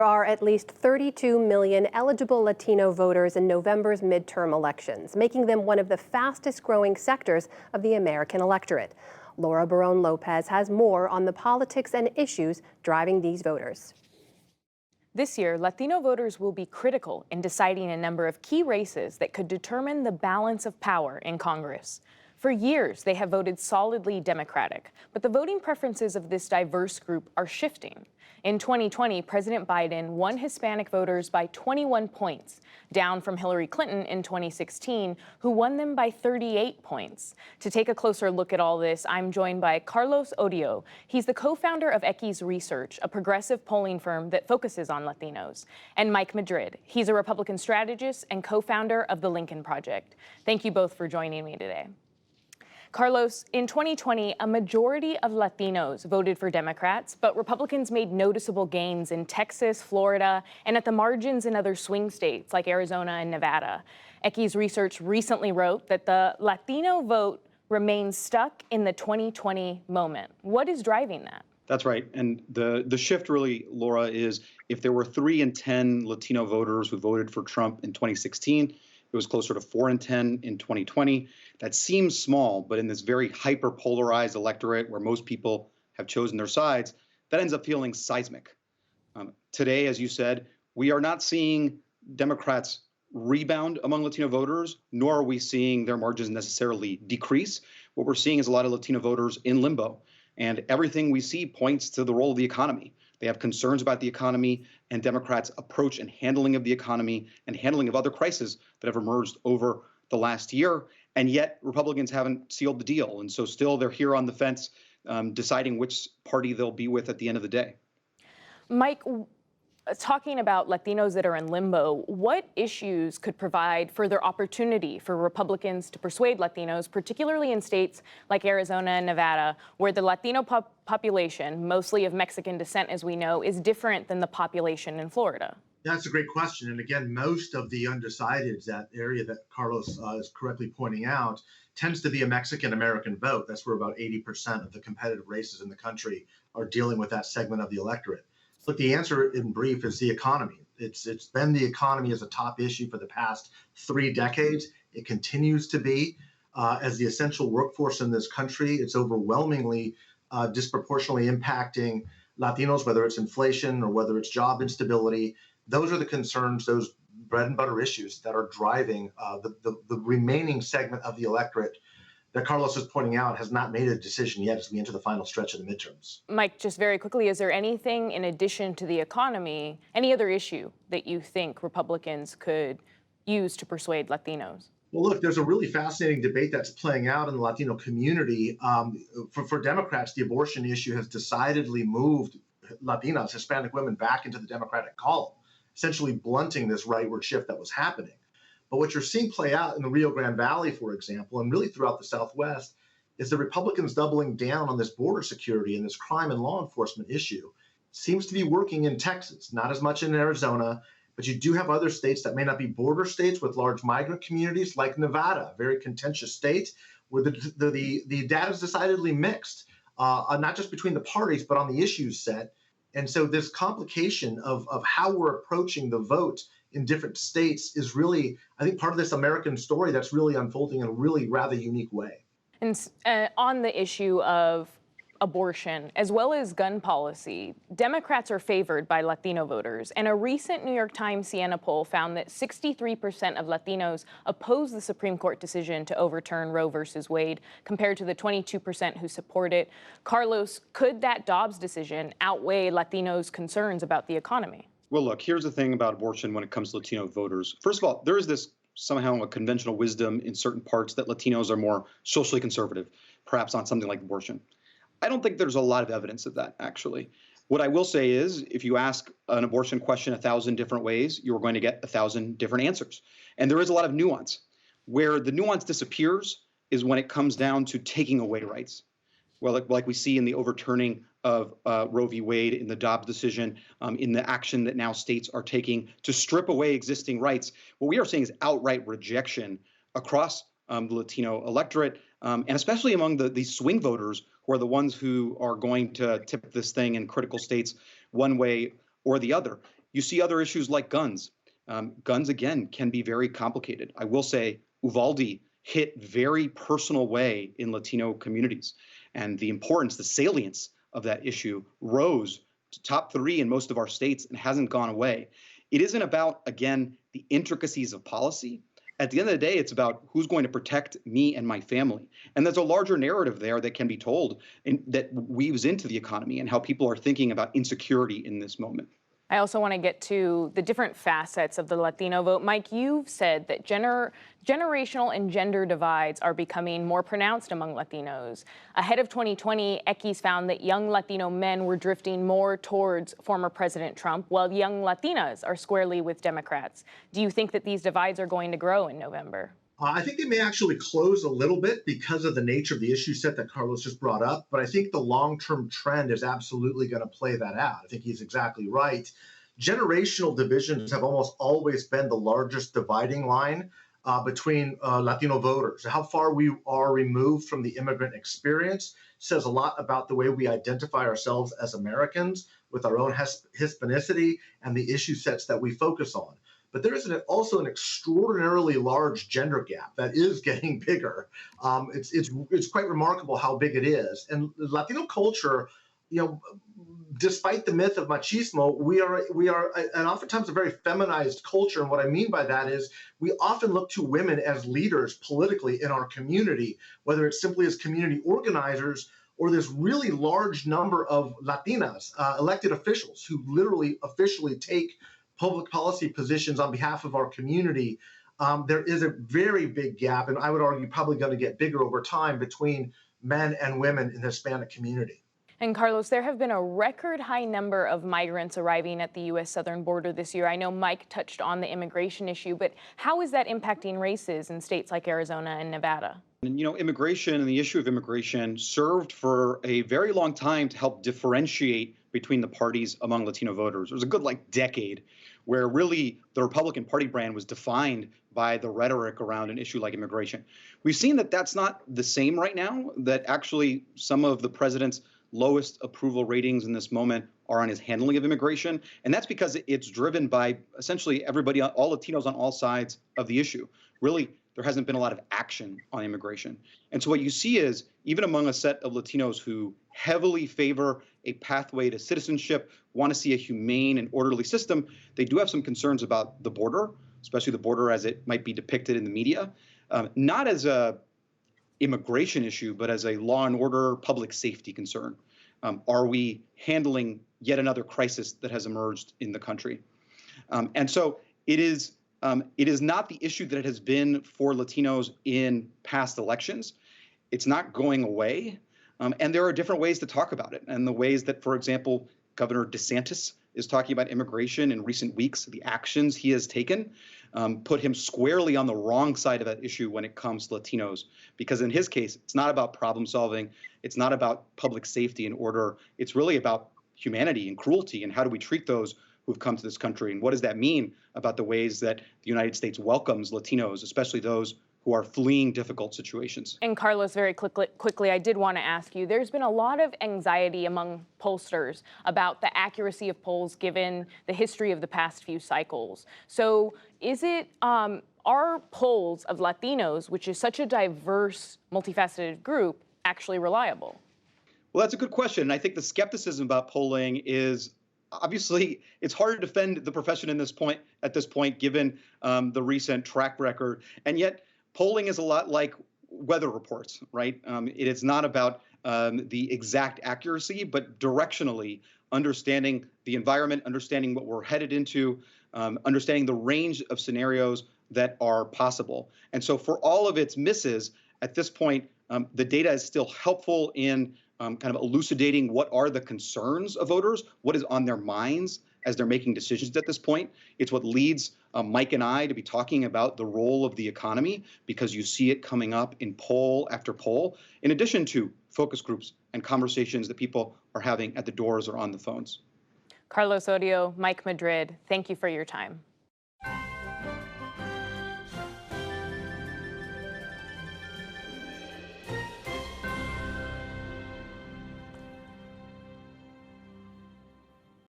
There are at least 32 million eligible Latino voters in November's midterm elections, making them one of the fastest growing sectors of the American electorate. Laura Barone Lopez has more on the politics and issues driving these voters. This year, Latino voters will be critical in deciding a number of key races that could determine the balance of power in Congress. For years, they have voted solidly Democratic, but the voting preferences of this diverse group are shifting. In 2020, President Biden won Hispanic voters by 21 points, down from Hillary Clinton in 2016, who won them by 38 points. To take a closer look at all this, I'm joined by Carlos Odio. He's the co-founder of Equis Research, a progressive polling firm that focuses on Latinos, and Mike Madrid. He's a Republican strategist and co-founder of the Lincoln Project. Thank you both for joining me today. Carlos, in 2020, a majority of Latinos voted for Democrats, but Republicans made noticeable gains in Texas, Florida, and at the margins in other swing states like Arizona and Nevada. Equis Research recently wrote that the Latino vote remains stuck in the 2020 moment. What is driving that? That's right. And the shift really, Laura, is if there were 3 in 10 Latino voters who voted for Trump in 2016, it was closer to 4 in 10 in 2020. That seems small, but in this very hyper-polarized electorate where most people have chosen their sides, that ends up feeling seismic. Today, as you said, we are not seeing Democrats rebound among Latino voters, nor are we seeing their margins necessarily decrease. What we're seeing is a lot of Latino voters in limbo. And everything we see points to the role of the economy. They have concerns about the economy and Democrats' approach and handling of the economy and handling of other crises that have emerged over the last year. And yet Republicans haven't sealed the deal. And so still they're here on the fence, deciding which party they'll be with at the end of the day. Mike, talking about Latinos that are in limbo, what issues could provide further opportunity for Republicans to persuade Latinos, particularly in states like Arizona and Nevada, where the Latino population, mostly of Mexican descent, as we know, is different than the population in Florida? That's a great question. And again, most of the undecideds, that area that Carlos is correctly pointing out, tends to be a Mexican-American vote. That's where about 80% of the competitive races in the country are dealing with that segment of the electorate. But the answer in brief is the economy. It's been the economy as a top issue for the past 3 decades. It continues to be. As the essential workforce in this country, it's overwhelmingly disproportionately impacting Latinos, whether it's inflation or whether it's job instability. Those are the concerns, those bread and butter issues that are driving the remaining segment of the electorate that Carlos is pointing out has not made a decision yet as we enter the final stretch of the midterms. Mike, just very quickly, is there anything in addition to the economy, any other issue that you think Republicans could use to persuade Latinos? Well, look, there's a really fascinating debate that's playing out in the Latino community. For Democrats, the abortion issue has decidedly moved Latinas, Hispanic women, back into the Democratic column, essentially blunting this rightward shift that was happening. But what you're seeing play out in the Rio Grande Valley, for example, and really throughout the Southwest, is the Republicans doubling down on this border security and this crime and law enforcement issue. Seems to be working in Texas, not as much in Arizona, but you do have other states that may not be border states with large migrant communities, like Nevada, a very contentious state, where the data is decidedly mixed, not just between the parties, but on the issues set. And so this complication of how we're approaching the vote in different states is really, I think, part of this American story that's really unfolding in a really rather unique way. And on the issue of abortion, as well as gun policy, Democrats are favored by Latino voters. And a recent New York Times Siena poll found that 63% of Latinos oppose the Supreme Court decision to overturn Roe versus Wade, compared to the 22% who support it. Carlos, could that Dobbs decision outweigh Latinos' concerns about the economy? Well, look, here's the thing about abortion when it comes to Latino voters. First of all, there is this somehow a conventional wisdom in certain parts that Latinos are more socially conservative, perhaps on something like abortion. I don't think there's a lot of evidence of that, actually. What I will say is, if you ask an abortion question 1,000 different ways, you're going to get 1,000 different answers. And there is a lot of nuance. Where the nuance disappears is when it comes down to taking away rights. Well, like we see in the overturning of Roe v. Wade, in the Dobbs decision, in the action that now states are taking to strip away existing rights, what we are seeing is outright rejection across the Latino electorate, and especially among these swing voters who are the ones who are going to tip this thing in critical states one way or the other. You see other issues like guns. Guns, again, can be very complicated. I will say Uvalde hit very personal way in Latino communities. And the importance, the salience of that issue rose to top 3 in most of our states and hasn't gone away. It isn't about, again, the intricacies of policy. At the end of the day, it's about who's going to protect me and my family. And there's a larger narrative there that can be told and that weaves into the economy and how people are thinking about insecurity in this moment. I also want to get to the different facets of the Latino vote. Mike, you've said that generational and gender divides are becoming more pronounced among Latinos. Ahead of 2020, Equis found that young Latino men were drifting more towards former President Trump, while young Latinas are squarely with Democrats. Do you think that these divides are going to grow in November? I think they may actually close a little bit because of the nature of the issue set that Carlos just brought up. But I think the long-term trend is absolutely going to play that out. I think he's exactly right. Generational divisions have almost always been the largest dividing line between Latino voters. How far we are removed from the immigrant experience says a lot about the way we identify ourselves as Americans with our own Hispanicity and the issue sets that we focus on. But there is also an extraordinarily large gender gap that is getting bigger. It's quite remarkable how big it is. And Latino culture, despite the myth of machismo, we are and oftentimes a very feminized culture. And what I mean by that is we often look to women as leaders politically in our community, whether it's simply as community organizers or this really large number of Latinas elected officials who literally officially take public policy positions on behalf of our community. There is a very big gap, and I would argue probably going to get bigger over time between men and women in the Hispanic community. And Carlos, there have been a record high number of migrants arriving at the U.S. southern border this year. I know Mike touched on the immigration issue, but how is that impacting races in states like Arizona and Nevada? And, immigration and the issue of immigration served for a very long time to help differentiate between the parties among Latino voters. There was a good decade where really the Republican Party brand was defined by the rhetoric around an issue like immigration. We've seen that that's not the same right now, that actually some of the president's lowest approval ratings in this moment are on his handling of immigration. And that's because it's driven by essentially everybody, all Latinos on all sides of the issue. Really, there hasn't been a lot of action on immigration. And so what you see is, even among a set of Latinos who heavily favor a pathway to citizenship, want to see a humane and orderly system, they do have some concerns about the border, especially the border as it might be depicted in the media, not as a immigration issue, but as a law and order public safety concern. Are we handling yet another crisis that has emerged in the country? And so it is not the issue that it has been for Latinos in past elections. It's not going away. And there are different ways to talk about it. And the ways that, for example, Governor DeSantis is talking about immigration in recent weeks, the actions he has taken, put him squarely on the wrong side of that issue when it comes to Latinos. Because in his case, it's not about problem solving. It's not about public safety and order. It's really about humanity and cruelty and how do we treat those who've come to this country, and what does that mean about the ways that the United States welcomes Latinos, especially those who are fleeing difficult situations. And Carlos, very quickly, I did want to ask you, there's been a lot of anxiety among pollsters about the accuracy of polls given the history of the past few cycles. So are polls of Latinos, which is such a diverse, multifaceted group, actually reliable? Well, that's a good question. And I think the skepticism about polling is obviously it's hard to defend the profession at this point, given the recent track record. And yet polling is a lot like weather reports, right? It is not about the exact accuracy, but directionally understanding the environment, understanding what we're headed into, understanding the range of scenarios that are possible. And so for all of its misses, at this point, the data is still helpful in kind of elucidating what are the concerns of voters, what is on their minds as they're making decisions at this point. It's what leads Mike and I to be talking about the role of the economy, because you see it coming up in poll after poll, in addition to focus groups and conversations that people are having at the doors or on the phones. Carlos Odio, Mike Madrid, thank you for your time.